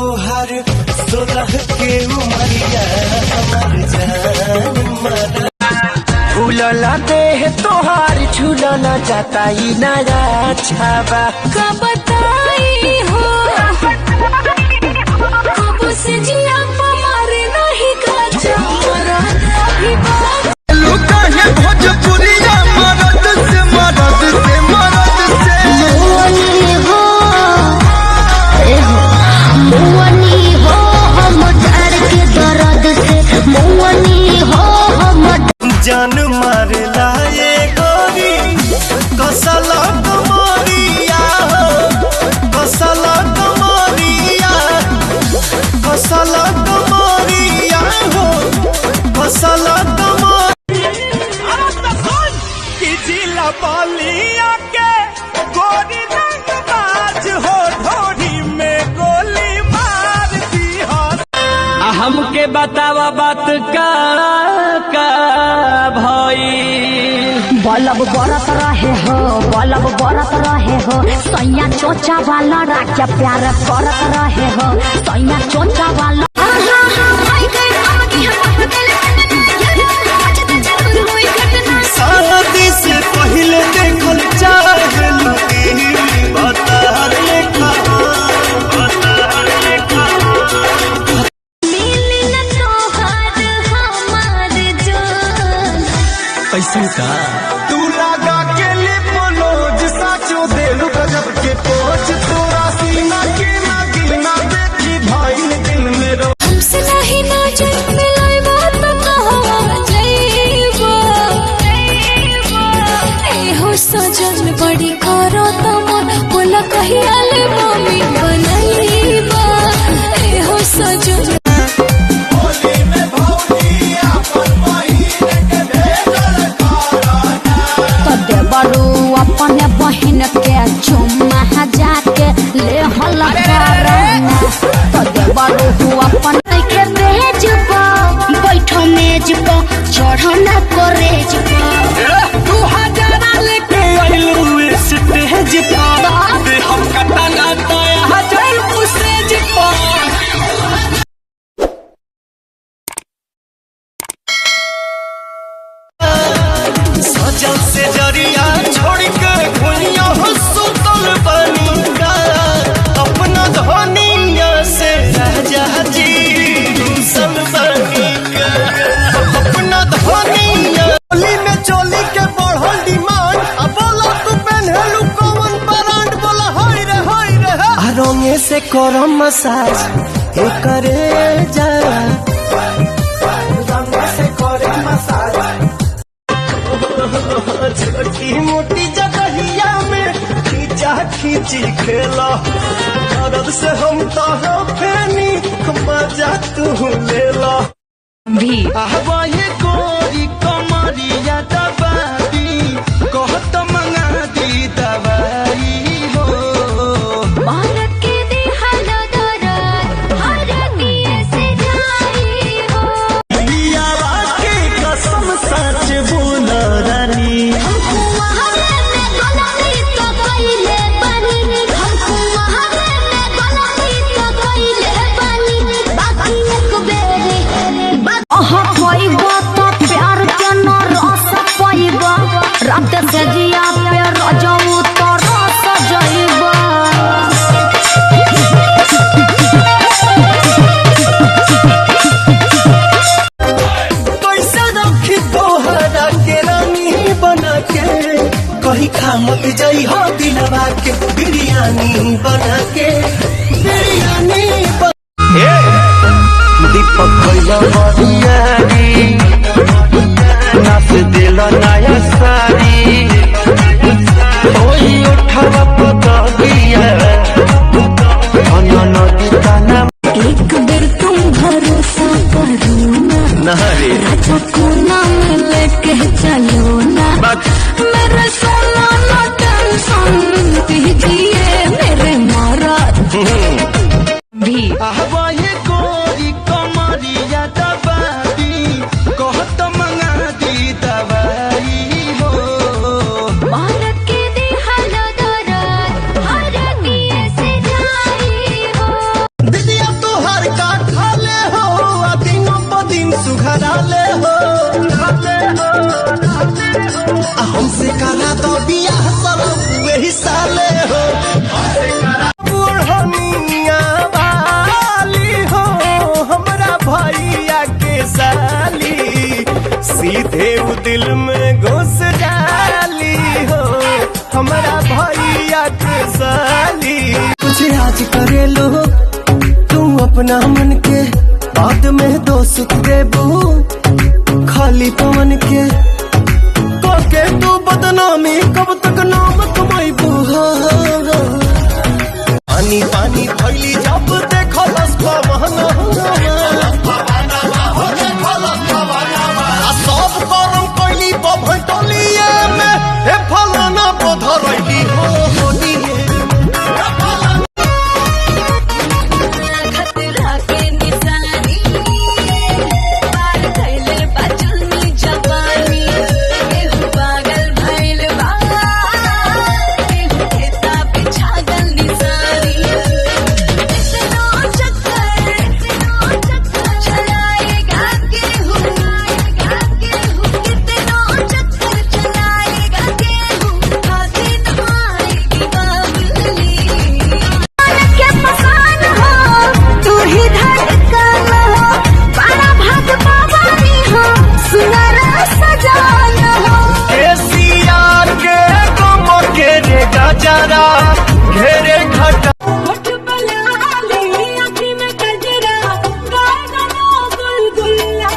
तोहर 16 के उमरिया हमर जान मारा फूलला देह तोहार झूलना जाता ही नया छावा का बताई हो कब से जिया मारे नहीं काचा लुका है भोजपुरिया मरद से मरद से मरद से मुअनी हो हम डर के दर्द से मुअनी हो हम जान मारला ये गोरी कसला कमरिया कसला कमरिया कसला कमरिया हो कसला कमरिया जिला बलिया के गोरी रंग बाज हो ढोरी में गोली मार दी हो हमके बतावा बात का भाई बलब बरत रहे हो बलब बरत रहे हो सैया चोचा वाला राजा प्यार करत रहे हो सैया चोचा वाला शादी से पहले देखल चाहलू बतार लेखा कैसे का तू लगा के लिपोलोज साचो देलू गजब के पोज तोरा सीना के नागिना देखी भाई दिल में रो हमसे नहीं ना जब मिलाई बात कहवा जइबो ए हो सजन बड़ी करो तमन बोला कहिया ले मम्मी बनइबो ए हो सजन अपने बहन के चुम्मा जाके ले हल तो देवरू अपन के भेज बैठो मेज पर चढ़ो न करेज पर 2000 लेके आइलू स्टेज पर हम कटना तया जाई स्टेज पर सजल से जरिया छोड़ के भुइया हो सुतल बनी का अपना धनिया से राजा जी सन बनी का अपना धनिया चोली में चोली के बढ़ल डिमांड अब बोला तू पहनलू कौन ब्रांड बोला होई रे रंगे से करम मसाज हे करे जा रंगे से करे मसाज छोटी मोटी जगहिया में खींचा खींची खेला दर्द से हम तो फेनी मजा तू लेला भी आवा ये गोरी कमरिया दबाई कहत मंगा दी दवाई हो भारत के दिहल दरद हर किए से जाई हो लियावा के कसम सच बोल रानी हमको वहावे में गलती तो कइले बानी हमको वहावे में गलती तो कइले बानी बाकी एक बेरी पाइबो तो प्यार के न रस पाइबो रात से जिया पे रजऊ तो रस जइबो कैसे रखी तोहरा के रानी बना के कहीं खा मत जाई हो दिलवा के बिरयानी बना के बिरयानी दीपक भैया बरियारी नाच दिल नया सारी ओई उठवा पतगिया अनन दीताना एक बेर तुम भरोसा करो ना नहरे राजा को नाम लेके चलो ना मेरे सोना ना टेंशन दीजिए मेरे महाराज भी आवा ये गोरी कमरिया दबाई कहत मंगा दी दवाई हो भारत के दिहल दरद हर किए से जाई हो दीदिया अपना मन के बाद में दोस्त देबू खाली पवन के तू बदनामी कब तक नाम कमाइबू। पानी पानी भैली जब देखो लस्पा महना सब गरम कैली बभटलिए में हे फलाना पधरैली हो होलिए। खतरा के निशानी पार कैले बचलनी जवानी केहू पागल भइल बा केहू खेता पे छागल निशानी इतनो चक्कर चलाएगा केहू कितनो चक्कर चलाएगा केहू हाथी नमाएगी बाबुली के पसान हो तू ही धड़कन हो बड़ा भाग पावानी हो सुनर सजान हो एशिया के गम के रे गजरा घेरे घटा होठ बलाले आँखी में गजरा गानो गुलगुल्ला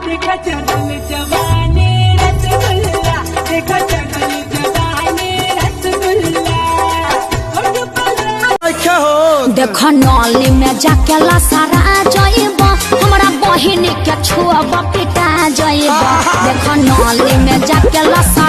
देखा चढ़ल जवानी रसगुल्ला देखा चढ़ल जवानी रसगुल्ला होठ बलाले क्या हो देख नली में जाके लसरा जइब हमरा बहिन के छुअब पिटा जइब देख नली में जाके लसरा